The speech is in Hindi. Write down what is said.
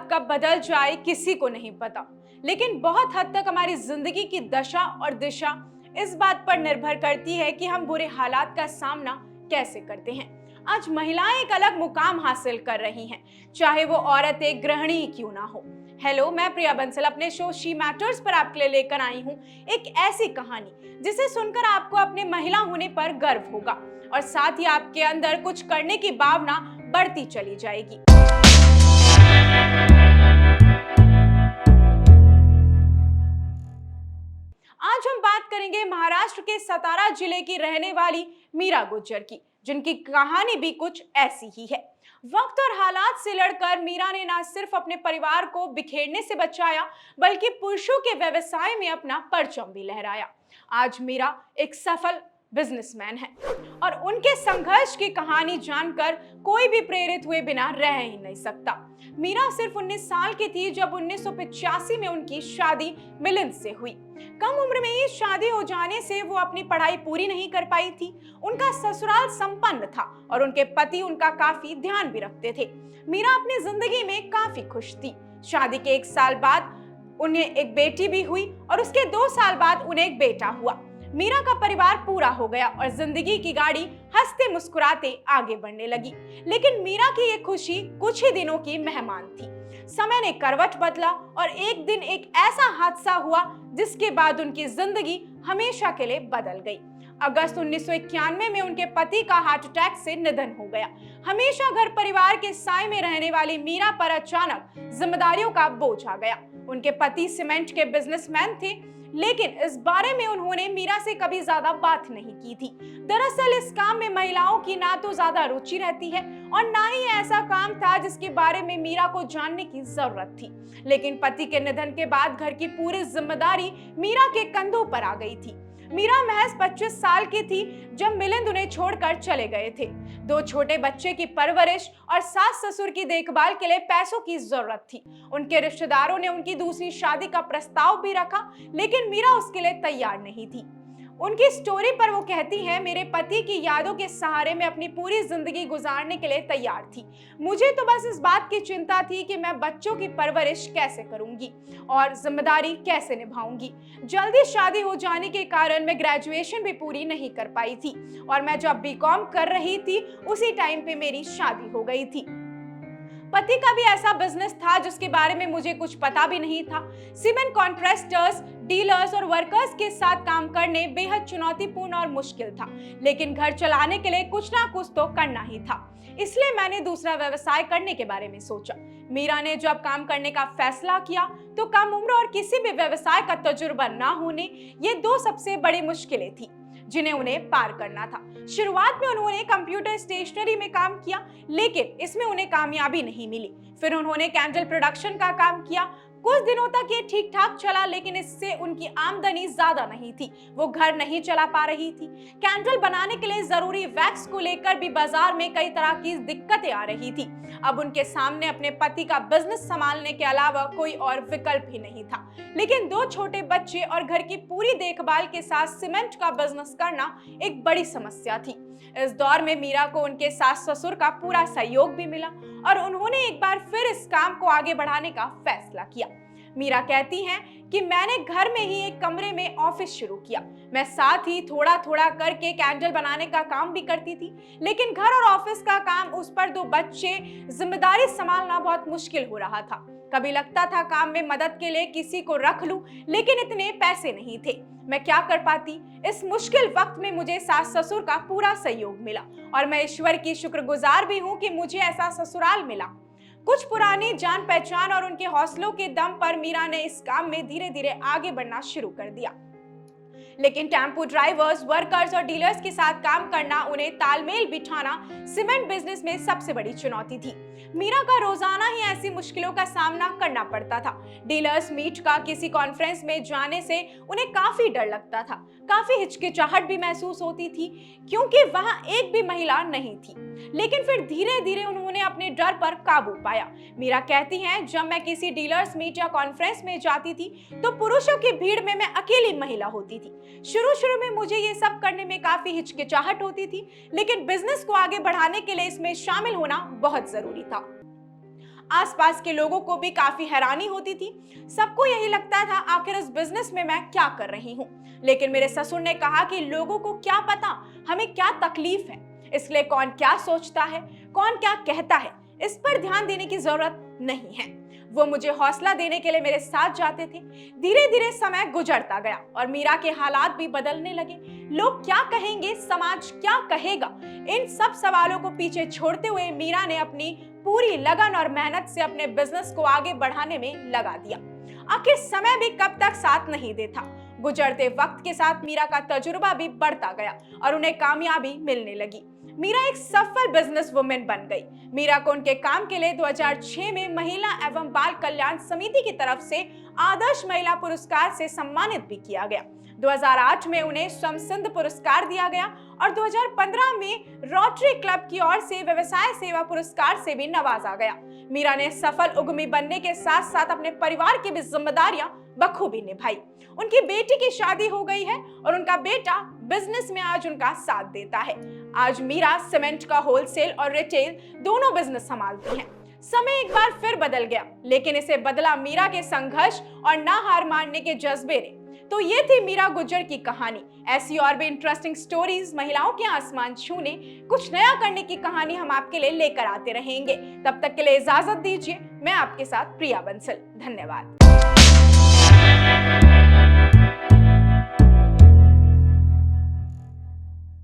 कब बदल जाए किसी को नहीं पता, लेकिन बहुत हद तक हमारी जिंदगी की दशा और दिशा इस बात पर निर्भर करती है कि हम बुरे हालात का सामना कैसे करते हैं। आज महिलाएं एक अलग मुकाम हासिल कर रही हैं, चाहे वो औरत एक गृहिणी ही क्यों ना हो। हेलो, मैं प्रिया बंसल अपने शो शी मैटर्स पर आपके लिए लेकर आई हूँ एक ऐसी कहानी जिसे सुनकर आपको अपने महिला होने पर गर्व होगा और साथ ही आपके अंदर कुछ करने की भावना बढ़ती चली जाएगी। आज हम बात करेंगे महाराष्ट्र के सतारा जिले की रहने वाली मीरा गुज्जर की, जिनकी कहानी भी कुछ ऐसी ही है। वक्त और हालात से लड़कर मीरा ने न सिर्फ अपने परिवार को बिखेरने से बचाया, बल्कि पुरुषों के व्यवसाय में अपना परचम भी लहराया। आज मीरा एक सफल बिजनेसमैन है और उनके संघर्ष की कहानी जानकर कोई भी प्रेरित हुए बिना रह ही नहीं सकता। मीरा सिर्फ 19 साल की थी जब 1985 में उनकी शादी मिलिंद से हुई। कम उम्र में ही शादी हो जाने से वो अपनी पढ़ाई पूरी नहीं कर पाई थी। उनका ससुराल संपन्न था और उनके पति उनका काफी ध्यान भी रखते थे। मीरा अपनी जिंदगी में काफी खुश थी। शादी के 1 साल बाद उन्हें एक बेटी भी हुई और उसके 2 साल बाद उन्हें एक बेटा हुआ। मीरा का परिवार पूरा हो गया और जिंदगी की गाड़ी हंसते मुस्कुराते आगे बढ़ने लगी। लेकिन मीरा की ये खुशी कुछ ही दिनों की मेहमान थी। समय ने करवट बदला और एक दिन एक ऐसा हादसा हुआ जिसके बाद उनकी जिंदगी हमेशा के लिए बदल गई। अगस्त 1991 में उनके पति का हार्ट अटैक से निधन हो गया। हमेशा घर परिवार के साए में रहने वाली मीरा पर अचानक जिम्मेदारियों का बोझ आ गया। उनके पति सीमेंट के बिजनेसमैन थे, लेकिन इस बारे में उन्होंने मीरा से कभी ज्यादा बात नहीं की थी। दरअसल इस काम में महिलाओं की ना तो ज्यादा रुचि रहती है और ना ही ऐसा काम था जिसके बारे में मीरा को जानने की जरूरत थी। लेकिन पति के निधन के बाद घर की पूरी जिम्मेदारी मीरा के कंधों पर आ गई थी। मीरा महज 25 साल की थी जब मिलिंद उन्हें छोड़कर चले गए थे। 2 छोटे बच्चे की परवरिश और सास ससुर की देखभाल के लिए पैसों की जरूरत थी। उनके रिश्तेदारों ने उनकी दूसरी शादी का प्रस्ताव भी रखा, लेकिन मीरा उसके लिए तैयार नहीं थी। उनकी स्टोरी पर वो कहती हैं, मेरे पति की यादों के सहारे मैं अपनी पूरी जिंदगी गुजारने के लिए तैयार थी। मुझे तो बस इस बात की चिंता थी कि मैं बच्चों की परवरिश कैसे करूंगी और जिम्मेदारी कैसे निभाऊंगी। जल्दी शादी हो जाने के कारण मैं ग्रेजुएशन भी पूरी नहीं कर पाई थी और मैं जब बीकॉम कर रही थी उसी टाइम पे मेरी शादी हो गई थी। पति का भी ऐसा बिजनेस था जिसके बारे में मुझे कुछ पता भी नहीं था। सीमेंट कॉन्ट्रैक्टर्स, डीलर्स और वर्कर्स के साथ काम करने बेहद चुनौतीपूर्ण और मुश्किल था, लेकिन घर चलाने के लिए कुछ ना कुछ तो करना ही था। इसलिए मैंने दूसरा व्यवसाय करने के बारे में सोचा। मीरा ने जब काम करने का फैसला किया तो कम उम्र और किसी भी व्यवसाय का तजुर्बा ना होने, ये 2 सबसे बड़ी मुश्किलें थी जिन्हें उन्हें पार करना था। शुरुआत में उन्होंने कंप्यूटर स्टेशनरी में काम किया, लेकिन इसमें उन्हें कामयाबी नहीं मिली। फिर उन्होंने कैंडल प्रोडक्शन का काम किया। कुछ दिनों तक ये ठीक ठाक चला, लेकिन इससे उनकी आमदनी ज्यादा नहीं थी। वो घर नहीं चला पा रही थी। कैंडल बनाने के लिए जरूरी वैक्स को लेकर भी बाजार में कई तरह की दिक्कतें आ रही थी। अब उनके सामने अपने पति का बिजनेस संभालने के अलावा कोई और विकल्प ही नहीं था। लेकिन 2 छोटे बच्चे और घर की पूरी देखभाल के साथ सीमेंट का बिजनेस करना एक बड़ी समस्या थी। इस दौर में मीरा को उनके सास ससुर का पूरा सहयोग भी मिला और उन्होंने एक बार फिर इस काम को आगे बढ़ाने का फैसला किया। मीरा कहती हैं कि मैंने घर में ही एक कमरे में ऑफिस शुरू किया। मैं साथ ही थोड़ा थोड़ा करके कैंडल बनाने का काम भी करती थी, लेकिन घर और ऑफिस का काम, उस पर 2 बच्चे, जिम्मेदारी संभालना बहुत मुश्किल हो रहा था। कभी लगता था काम में मदद के लिए किसी को रख लूं, लेकिन इतने पैसे नहीं थे। मैं क्या कर पाती। इस मुश्किल वक्त में मुझे सास ससुर का पूरा सहयोग मिला और मैं ईश्वर की शुक्रगुजार भी हूँ कि मुझे ऐसा ससुराल मिला। कुछ पुरानी जान पहचान और उनके हौसलों के दम पर मीरा ने इस काम में धीरे धीरे आगे बढ़ना शुरू कर दिया। लेकिन टेम्पो ड्राइवर्स, वर्कर्स और डीलर्स के साथ काम करना, उन्हें तालमेल बिठाना सीमेंट बिजनेस में सबसे बड़ी चुनौती थी। मीरा का रोजाना ही ऐसी मुश्किलों का सामना करना पड़ता था। डीलर्स मीट का किसी कॉन्फ्रेंस में जाने से उन्हें काफी डर लगता था। काफी हिचकिचाहट भी महसूस होती थी क्योंकि वहां एक भी महिला नहीं थी। लेकिन फिर धीरे धीरे उन्होंने अपने डर पर काबू पाया। मीरा कहती हैं, जब मैं किसी डीलर्स मीट या कॉन्फ्रेंस में जाती थी तो पुरुषों की भीड़ में मैं अकेली महिला होती थी। शुरू में मुझे ये सब करने में काफी हिचकिचाहट होती थी, लेकिन बिजनेस को आगे बढ़ाने के लिए इसमें शामिल होना बहुत जरूरी था। आसपास के लोगों को भी काफी हैरानी होती थी। सबको यही लगता था आखिर इस बिजनेस में मैं क्या कर रही हूँ। लेकिन मेरे ससुर ने कहा कि लोगों को क्या पता हमें क्या तकलीफ है, इसलिए कौन क्या सोचता है, कौन क्या कहता है, इस पर ध्यान देने की जरूरत नहीं है। वो मुझे हौसला देने के लिए मेरे साथ जाते थे। धीरे धीरे समय गुजरता गया और मीरा के हालात भी बदलने लगे। लोग क्या कहेंगे, समाज क्या कहेगा, इन सब सवालों को पीछे छोड़ते हुए मीरा ने अपनी पूरी लगन और मेहनत से अपने बिजनेस को आगे बढ़ाने में लगा दिया। आखिर समय भी कब तक साथ नहीं देता। गुजरते वक्त के साथ मीरा का तजुर्बा भी बढ़ता गया और उन्हें कामयाबी मिलने लगी। मीरा एक सफल बिजनेस वुमेन बन गई। मीरा को उनके काम के लिए 2006 में महिला एवं बाल कल्याण समिति की तरफ से आदर्श महिला पुरस्कार से सम्मानित भी किया गया। 2008 में उन्हें समसिंध पुरस्कार दिया गया और 2015 में रोटरी क्लब की ओर से व्यवसाय सेवा पुरस्कार से भी नवाजा गया। मीरा ने सफल उद्यमी बनने के साथ साथ अपने परिवार की भी जिम्मेदारियां बखूबी निभाई। उनकी बेटी की शादी हो गई है और उनका बेटा बिजनेस में आज उनका साथ देता है। आज मीरा सीमेंट का होलसेल और रिटेल दोनों बिजनेस संभालती हैं। समय एक बार फिर बदल गया, लेकिन इसे बदला मीरा के संघर्ष और ना हार मानने के जज्बे ने। तो ये थी मीरा गुज्जर की कहानी। ऐसी और भी इंटरेस्टिंग स्टोरीज, महिलाओं के आसमान छूने, कुछ नया करने की कहानी हम आपके लिए लेकर आते रहेंगे। तब तक के लिए इजाजत दीजिए। मैं आपके साथ प्रिया बंसल। धन्यवाद।